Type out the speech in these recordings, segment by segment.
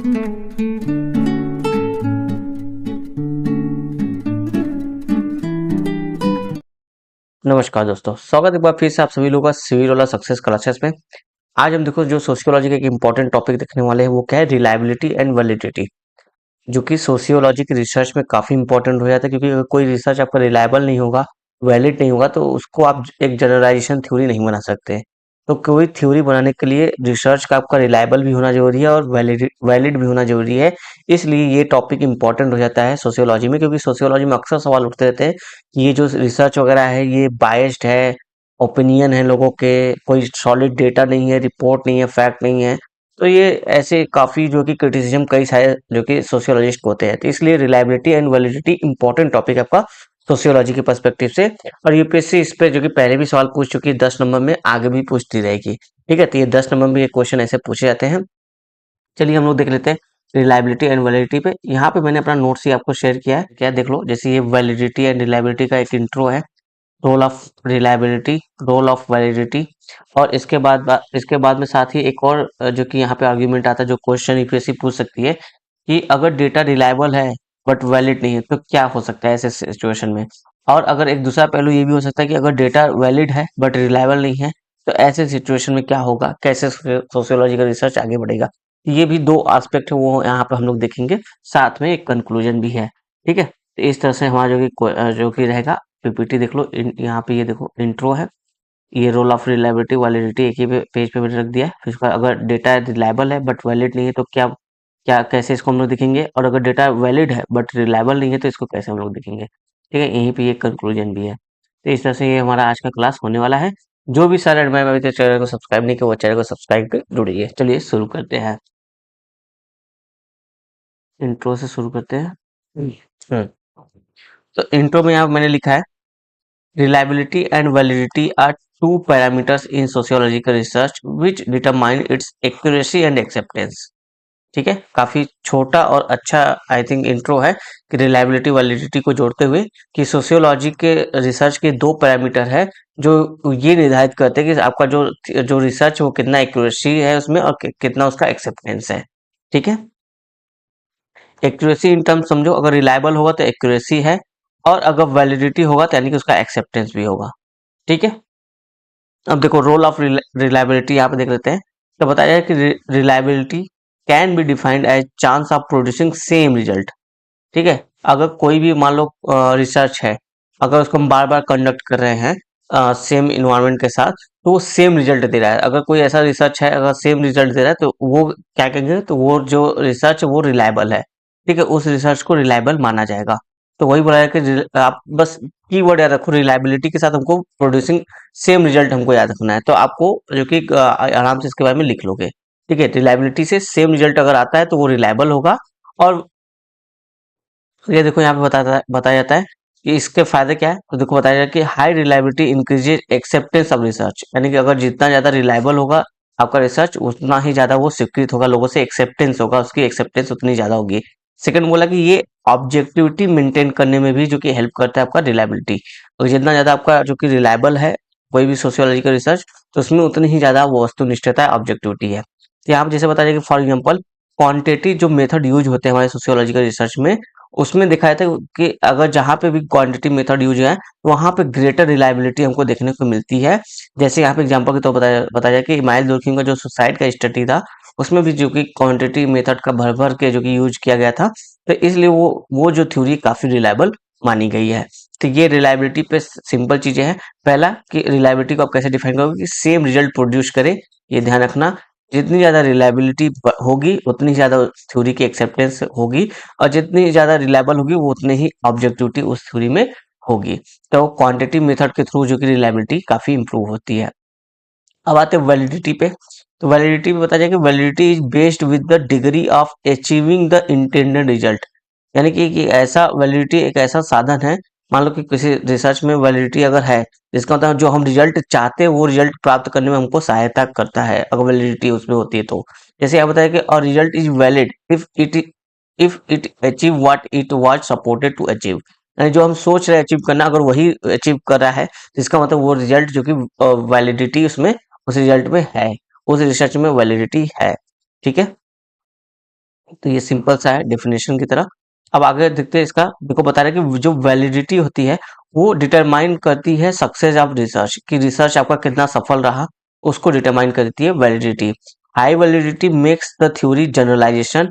नमस्कार दोस्तों, स्वागत है एक बार फिर से आप सभी लोगों का सिविल वाला सक्सेस क्लासेस में। आज हम देखो जो सोशियोलॉजी का एक इम्पोर्टेंट टॉपिक देखने वाले हैं वो क्या है, रिलायबिलिटी एंड वैलिडिटी, जो कि सोशियोलॉजी की रिसर्च में काफी इंपॉर्टेंट हो जाता है। क्योंकि अगर कोई रिसर्च आपका रिलायबल नहीं होगा, वैलिड नहीं होगा, तो उसको आप एक जनरलाइजेशन थ्योरी नहीं बना सकते। तो कोई थ्योरी बनाने के लिए रिसर्च का आपका रिलायबल भी होना जरूरी है और वैलिड भी होना जरूरी है। इसलिए ये टॉपिक इंपॉर्टेंट हो जाता है सोशियोलॉजी में, क्योंकि सोशियोलॉजी में अक्सर सवाल उठते रहते हैं कि ये जो रिसर्च वगैरह है ये बायस्ड है, ओपिनियन है लोगों के, कोई सॉलिड डेटा नहीं है, रिपोर्ट नहीं है, फैक्ट नहीं है। तो ये ऐसे काफी जो कि क्रिटिसिज्म कई सारे जो कि सोशियोलॉजिस्ट होते हैं। तो इसलिए reliability and validity important topic है आपका सोशियोलॉजी के पर्सपेक्टिव से। और यूपीएससी इस पे जो कि पहले भी सवाल पूछ चुकी है 10 नंबर में, आगे भी पूछती रहेगी। ठीक है, तो ये 10 नंबर में ये क्वेश्चन ऐसे पूछे जाते हैं। चलिए हम लोग देख लेते हैं रिलायबिलिटी एंड वैलिडिटी पे। यहाँ पे मैंने अपना नोट्स ही आपको शेयर किया है, क्या देख लो। जैसे ये वैलिडिटी एंड रिलायबिलिटी का एक इंट्रो है, role of reliability, role of validity. और इसके बाद में साथ ही एक और जो कि यहाँ पे आर्ग्यूमेंट आता है, जो क्वेश्चन यूपीएससी पूछ सकती है कि अगर डेटा रिलायबल है बट वैलिड नहीं है तो क्या हो सकता है ऐसे सिचुएशन में। और अगर एक दूसरा पहलू ये भी हो सकता है कि अगर डेटा वैलिड है बट रिलायबल नहीं है तो ऐसे सिचुएशन में क्या होगा, कैसे सोशियोलॉजी का रिसर्च आगे बढ़ेगा। ये भी दो एस्पेक्ट है, वो यहाँ पे हम लोग देखेंगे, साथ में एक कंक्लूजन भी है। ठीक है, तो इस तरह से हमारा जो कि रहेगा पीपीटी। देख लो यहाँ पे, ये देखो इंट्रो है, ये रोल ऑफ रिलायबिलिटी वैलिडिटी एक ही पेज पे मैंने रख दिया है। फिर उसका अगर डेटा रिलायबल है बट वैलिड नहीं है तो क्या क्या कैसे इसको हम लोग देखेंगे, और अगर डेटा वैलिड है बट रिलायबल नहीं है तो इसको कैसे हम लोग देखेंगे। ठीक है, यहीं पे ये कंक्लूजन भी है। तो इस तरह से ये हमारा आज का क्लास होने वाला है। जो भी सारे एडमायर अभी तक चैनल को सब्सक्राइब नहीं किया वो चैनल को सब्सक्राइब कर जुड़िए। चलिए शुरू करते हैं, इंट्रो से शुरू करते हैं। हम्म, तो इंट्रो में यहाँ मैंने लिखा है reliability and validity are two parameters in sociological research which determine its accuracy and acceptance। ठीक है, काफी छोटा और अच्छा आई थिंक इंट्रो है कि रिलायबिलिटी वैलिडिटी को जोड़ते हुए कि सोशियोलॉजी के रिसर्च के दो पैरामीटर है जो ये निर्धारित करते हैं कि आपका जो जो रिसर्च वो कितना एक्यूरेसी है उसमें और कितना उसका एक्सेप्टेंस है। ठीक है, एक्यूरेसी इन टर्म्स समझो, अगर रिलायबल होगा तो एक्यूरेसी है, और अगर वैलिडिटी होगा तो यानी कि उसका एक्सेप्टेंस भी होगा। ठीक है, अब देखो रोल ऑफ रिलायबिलिटी यहाँ पे देख लेते हैं। तो बताया है कि reliability can be defined as chance of producing same result. ठीक है, अगर कोई भी मान लो रिसर्च है, अगर उसको हम बार बार कंडक्ट कर रहे हैं सेम इन्वायरमेंट के साथ, तो वो सेम रिजल्ट दे रहा है। अगर कोई ऐसा रिसर्च है अगर सेम रिजल्ट दे रहा है तो वो क्या कहेंगे, तो वो जो रिसर्च वो रिलायबल है। ठीक है, उस रिसर्च को रिलायबल माना जाएगा। तो वही बोला है कि आप बस कीवर्ड याद रखो, रिलायबिलिटी के साथ हमको प्रोड्यूसिंग सेम रिजल्ट हमको याद रखना है। तो आपको जो कि आराम से इसके बारे में लिख लोगे। ठीक है, रिलायबिलिटी से सेम रिजल्ट अगर आता है तो वो रिलायबल होगा। और ये देखो यहाँ पे बताया जाता है कि इसके फायदे क्या है। तो देखो बताया जाता है कि high reliability increases acceptance of research, यानी कि अगर जितना ज्यादा रिलायबल होगा आपका रिसर्च उतना ही ज्यादा वो स्वीकृत होगा, लोगों से एक्सेप्टेंस होगा, उसकी एक्सेप्टेंस उतनी ज्यादा होगी। सेकंड बोला कि ये ऑब्जेक्टिविटी मेंटेन करने में भी जो कि हेल्प करता है आपका रिलायबिलिटी। और जितना ज्यादा आपका जो कि रिलायबल है कोई भी सोशियोलॉजिकल रिसर्च, तो उसमें उतनी ही ज्यादा वो वस्तुनिष्ठता ऑब्जेक्टिविटी है। तो यहाँ पे जैसे बताया जाए कि फॉर एग्जाम्पल क्वांटिटी जो मेथड यूज होते हैं हमारे सोशियोलॉजिकल रिसर्च में, उसमें दिखाया था कि अगर जहाँ पे भी क्वांटिटी मेथड यूज है वहां पे ग्रेटर रिलायबिलिटी हमको देखने को मिलती है। जैसे यहाँ पे एग्जांपल के तौर पर बताया जाए कि माइल दुर्खिम का जो सुसाइड का स्टडी था उसमें भी जो कि क्वांटिटी मेथड का भर भर के जो कि यूज किया गया था, तो इसलिए वो जो थ्योरी काफी रिलायबल मानी गई है। तो ये रिलायबिलिटी पे सिंपल चीजें हैं। पहला कि रिलायबिलिटी को आप कैसे डिफाइन करोगे कि सेम रिजल्ट प्रोड्यूस करे, ये ध्यान रखना। जितनी ज्यादा रिलायबिलिटी होगी उतनी ज्यादा थ्योरी की एक्सेप्टेंस होगी, और जितनी ज्यादा रिलायबल होगी वो उतनी ही ऑब्जेक्टिविटी उस थ्योरी में होगी। तो क्वांटिटी मेथड के थ्रू जो कि रिलायबिलिटी काफी इंप्रूव होती है। अब आते हैं वैलिडिटी पे। तो वैलिडिटी में बताया जाए कि validity is based with the degree of achieving the intended result, यानी कि ऐसा वैलिडिटी एक ऐसा साधन है, मान लो कि किसी रिसर्च में वैलिडिटी अगर है, जिसका मतलब जो हम रिजल्ट चाहते हैं वो रिजल्ट प्राप्त करने में हमको सहायता करता है अगर वैलिडिटी उसमें होती है तो। जैसे आप बताया कि और result is valid if it achieve what it was supported to achieve, यानी जो हम सोच रहे हैं अचीव करना अगर वही अचीव कर रहा है तो इसका मतलब वो रिजल्ट जो कि वैलिडिटी उसमें उस रिजल्ट में है, उस रिसर्च में वैलिडिटी है। ठीक है, तो ये सिंपल सा है डेफिनेशन की तरह। अब आगे देखते हैं इसका। देखो बता रहा है कि जो वैलिडिटी होती है वो डिटरमाइन करती है सक्सेस ऑफ रिसर्च, कि रिसर्च आपका कितना सफल रहा, उसको डिटरमाइन करती है validity. High validity makes the theory generalization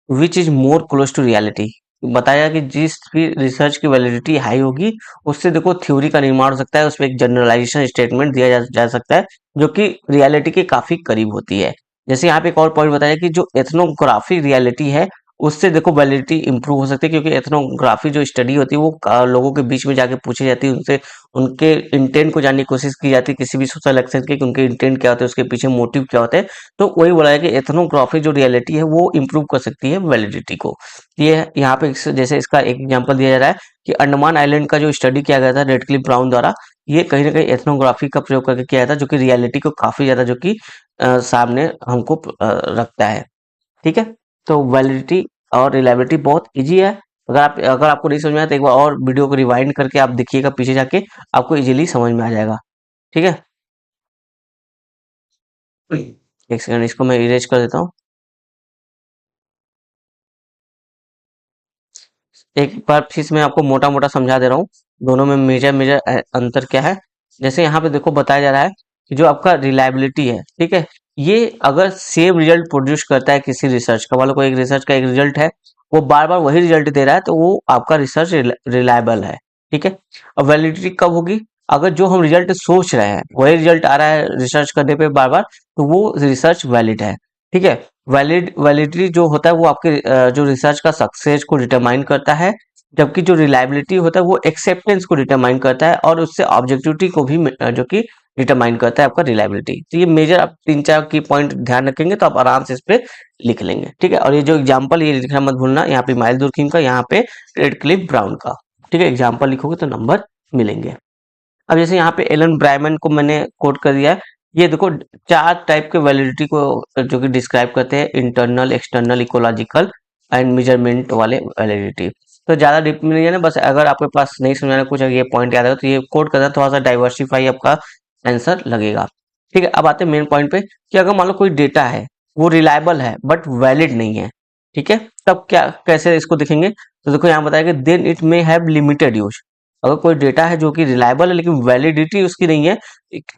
which is more close to reality. बताया कि जिस भी रिसर्च की वैलिडिटी हाई होगी उससे देखो थ्योरी का निर्माण हो सकता है, उसमें एक जनरलाइजेशन स्टेटमेंट दिया जा सकता है जो कि रियलिटी के काफी करीब होती है। जैसे यहाँ पे एक और पॉइंट बताया कि जो एथनोग्राफी रियलिटी है उससे देखो वैलिडिटी इंप्रूव हो सकती है, क्योंकि एथनोग्राफी जो स्टडी होती है वो लोगों के बीच में जाके पूछी जाती है, उनसे उनके इंटेंट को जानने की कोशिश की जाती है किसी भी सोशल एक्शन के, कि उनके इंटेंट क्या होते हैं, उसके पीछे मोटिव क्या होते हैं। तो वही बोला है कि एथनोग्राफी जो रियलिटी है वो इंप्रूव कर सकती है वैलिडिटी को। ये यहाँ पे जैसे इसका एक एग्जाम्पल दिया जा रहा है कि अंडमान आइलैंड का जो स्टडी किया गया था रेडक्लिफ ब्राउन द्वारा, ये कहीं ना कहीं एथनोग्राफी का प्रयोग करके किया था, जो कि रियलिटी को काफी ज्यादा जो कि सामने हमको रखता है। ठीक है, तो वैलिडिटी और रिलायबिलिटी बहुत इजी है। अगर आपको नहीं समझ में आया तो एक बार और वीडियो को रिवाइंड करके आप देखिएगा पीछे जाके, आपको इजीली समझ में आ जाएगा। ठीक है, एक सेकंड इसको मैं इरेज कर देता हूँ। एक बार फिर से मैं आपको मोटा मोटा समझा दे रहा हूँ दोनों में मेजर मेजर अंतर क्या है। जैसे यहाँ पे देखो बताया जा रहा है कि जो आपका रिलायबिलिटी है, ठीक है, ये अगर सेम रिजल्ट प्रोड्यूस करता है किसी रिसर्च का, मान लो कोई एक रिसर्च का एक रिजल्ट है, वो बार बार वही रिजल्ट दे रहा है, तो वो आपका रिसर्च रिलायबल है। ठीक है, अब वैलिडिटी कब होगी? अगर जो हम रिजल्ट सोच रहे हैं वही रिजल्ट आ रहा है रिसर्च करने पे बार बार, तो वो रिसर्च वैलिड है। ठीक है, वैलिडिटी जो होता है वो आपके जो रिसर्च का सक्सेस को डिटरमाइन करता है, जबकि जो रिलायबिलिटी होता है वो एक्सेप्टेंस को डिटरमाइन करता है और उससे ऑब्जेक्टिविटी को भी जो कि डिटरमाइन करता है आपका रिलायबिलिटी। तो ये मेजर आप 3-4 की पॉइंट ध्यान रखेंगे तो आप आराम से इस पे लिख लेंगे। ठीक है, और ये जो एग्जाम्पल ये लिखना मत भूलना, यहाँ पे माइल दुर्खिम का, यहाँ पे रेडक्लिफ ब्राउन का। ठीक है, एग्जाम्पल लिखोगे तो नंबर मिलेंगे। अब जैसे यहाँ पे एलन ब्रायमन को मैंने कोट कर दिया है। ये देखो 4 टाइप के वैलिडिटी को जो कि डिस्क्राइब करते हैं, internal, external, ecological and measurement वाले वैलिडिटी। तो ज्यादा डीप में नहीं है ना, बस अगर आपके पास नहीं समझाना कुछ ये पॉइंट याद है तो ये कोट करना, थोड़ा सा डाइवर्सिफाई आपका आंसर लगेगा। ठीक है, अब आते हैं मेन पॉइंट पे कि अगर मान लो कोई डेटा है वो रिलायबल है बट वैलिड नहीं है, ठीक है, तब क्या कैसे इसको देखेंगे? तो देखो यहाँ बताया कि then it may have limited use. अगर कोई डेटा है जो कि रिलायबल है लेकिन वैलिडिटी उसकी नहीं है,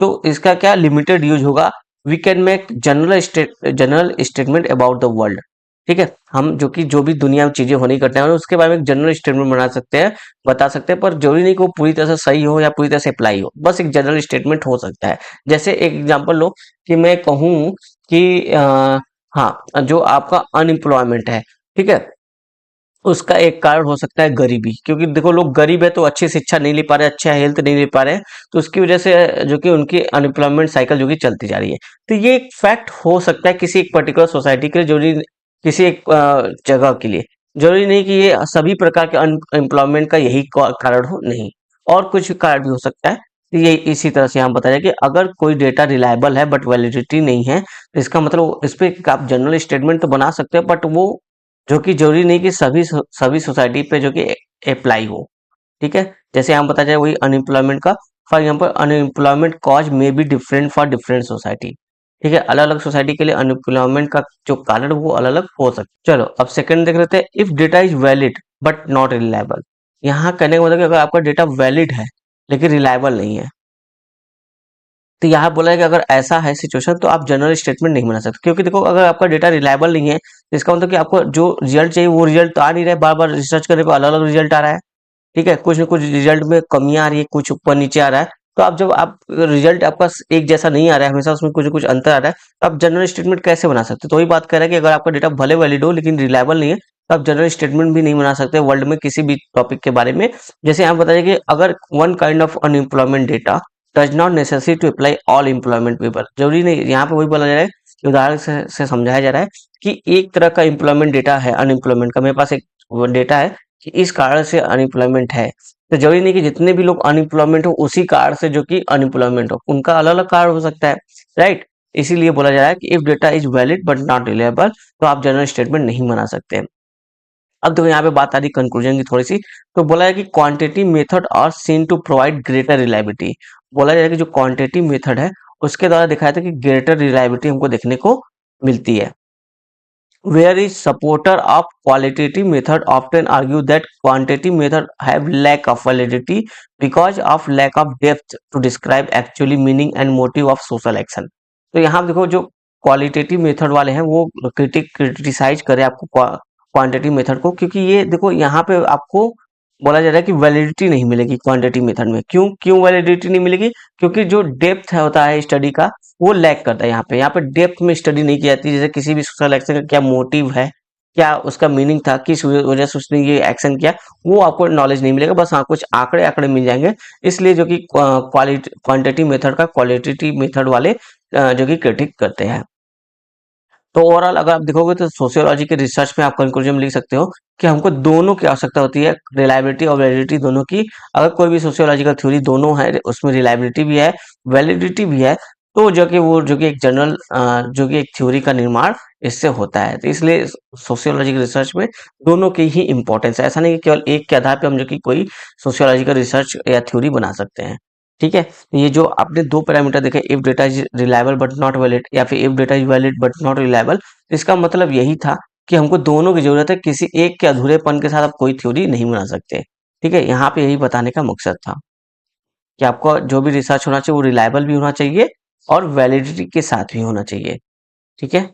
तो इसका क्या लिमिटेड यूज होगा। We can make general statement about the world. ठीक है, हम जो कि जो भी दुनिया में चीजें होने करते हैं उसके बारे में एक जनरल स्टेटमेंट बना सकते हैं, बता सकते हैं, पर जरूरी नहीं कि वो पूरी तरह से सही हो या पूरी तरह से अप्लाई हो, बस एक जनरल स्टेटमेंट हो सकता है। जैसे एक एग्जांपल लो कि मैं कहूँ कि हाँ, जो आपका अनएम्प्लॉयमेंट है, ठीक है, उसका एक कारण हो सकता है गरीबी, क्योंकि देखो लोग गरीब है तो अच्छी शिक्षा नहीं ले पा रहे, अच्छा हेल्थ नहीं ले पा रहे, तो उसकी वजह से जो कि उनकी अनएम्प्लॉयमेंट साइकिल जो कि चलती जा रही है। तो ये एक फैक्ट हो सकता है किसी एक पर्टिकुलर सोसाइटी के लिए, जरूरी किसी एक जगह के लिए, जरूरी नहीं कि ये सभी प्रकार के अनएम्प्लॉयमेंट का यही कारण हो, नहीं, और कुछ कारण भी हो सकता है। तो ये इसी तरह से हम बताया कि अगर कोई डेटा रिलायबल है बट वैलिडिटी नहीं है, तो इसका मतलब इस पे आप जनरल स्टेटमेंट तो बना सकते हैं, बट वो जो कि जरूरी नहीं कि सभी सोसाइटी पे जो कि अप्लाई हो। ठीक है, जैसे हम पता चले वही अनएम्प्लॉयमेंट का, for example unemployment cause may be different for different society. ठीक है, अलग अलग सोसाइटी के लिए अनएम्प्लॉयमेंट का जो कारण वो अलग अलग हो सकता है। चलो अब सेकंड देख लेते हैं, if data is valid but not reliable. यहाँ कहने का मतलब कि अगर आपका डेटा वैलिड है लेकिन रिलायबल नहीं है, तो यहाँ बोला है कि अगर ऐसा है सिचुएशन तो आप जनरल स्टेटमेंट नहीं बना सकते, क्योंकि देखो अगर आपका डेटा रिलायबल नहीं है तो इसका मतलब कि आपको जो रिजल्ट चाहिए वो रिजल्ट तो आ नहीं रहा है, बार बार रिसर्च करने पर अलग अलग रिजल्ट आ रहा है। ठीक है, कुछ ना कुछ रिजल्ट में कमियां आ रही है, कुछ ऊपर नीचे आ रहा है। तो आप जब आप रिजल्ट आपका एक जैसा नहीं आ रहा है, हमेशा उसमें कुछ ना कुछ अंतर आ रहा है, तो आप जनरल स्टेटमेंट कैसे बना सकते? तो वही बात कर रहा है कि अगर आपका डेटा भले वैलिड हो लेकिन रिलायबल नहीं है, तो आप जनरल स्टेटमेंट भी नहीं बना सकते वर्ल्ड में किसी भी टॉपिक के बारे में। जैसे यहाँ बताइए कि अगर one kind of unemployment data does not necessary to apply all employment people. जरूरी नहीं, यहाँ पे वही बोला जा रहा है कि उदाहरण से समझाया जा रहा है कि एक तरह का एम्प्लॉयमेंट डेटा है अनएम्प्लॉयमेंट का, मेरे पास एक डेटा है कि इस कारण से अनएम्प्लॉयमेंट है, तो जरूरी नहीं कि जितने भी लोग अनएम्प्लॉयमेंट हो उसी कारण से जो कि अनएम्प्लॉयमेंट हो, उनका अलग अलग कारण हो सकता है, राइट। इसीलिए बोला जा रहा है कि if data is valid but not reliable, तो आप जनरल स्टेटमेंट नहीं बना सकते। अब देखो यहाँ पे बात आ रही कंक्लूजन की थोड़ी सी। तो बोला है कि quantity method are seen to provide greater reliability. बोला जाए कि जो क्वांटिटी मेथड है उसके द्वारा दिखाया था कि ग्रेटर रिलायबिलिटी हमको देखने को मिलती है। where is supporter of qualitative method often argue that quantitative method have lack of validity because of lack of depth to describe actually meaning and motive of social action। तो यहाँ देखो जो qualitative method वाले हैं वो criticise करे आपको quantitative method को, क्योंकि ये देखो यहाँ पे आपको बोला जा रहा है कि वैलिडिटी नहीं मिलेगी क्वांटिटेटिव मेथड में। क्यों क्यों वैलिडिटी नहीं मिलेगी? क्योंकि जो डेप्थ है होता है स्टडी का वो लैक करता है। यहाँ पे डेप्थ में स्टडी नहीं की जाती, जैसे किसी भी सोशल एक्शन का क्या मोटिव है, क्या उसका मीनिंग था, किस वजह से उसने ये एक्शन किया, वो आपको नॉलेज नहीं मिलेगा। बस हाँ कुछ आंकड़े आंकड़े मिल जाएंगे। इसलिए जो कि क्वांटिटेटिव मेथड का क्वालिटेटिव मेथड वाले जो कि क्रिटिक करते हैं। तो ओवरऑल अगर आप देखोगे तो सोशियोलॉजी के रिसर्च में आप कंक्लूजन में लिख सकते हो कि हमको दोनों की आवश्यकता होती है, रिलायबिलिटी और वैलिडिटी दोनों की। अगर कोई भी सोशियोलॉजिकल थ्योरी दोनों है, उसमें रिलायबिलिटी भी है, वैलिडिटी भी है, तो जो कि एक जनरल जो कि एक थ्योरी का निर्माण इससे होता है। तो इसलिए सोशियोलॉजी के रिसर्च में दोनों की ही इंपॉर्टेंस है। ऐसा नहीं कि केवल एक के आधार पर हम जो कि कोई सोशियोलॉजिकल रिसर्च या थ्योरी बना सकते हैं। ठीक है, ये जो आपने दो पैरामीटर देखे, if data is reliable but not valid या फिर if data is valid but not reliable, इसका मतलब यही था कि हमको दोनों की जरूरत है, किसी एक के अधूरेपन के साथ आप कोई थ्योरी नहीं बना सकते। ठीक है, यहाँ पे यही बताने का मकसद था कि आपको जो भी रिसर्च होना चाहिए वो रिलायबल भी होना चाहिए और वैलिडिटी के साथ भी होना चाहिए। ठीक है।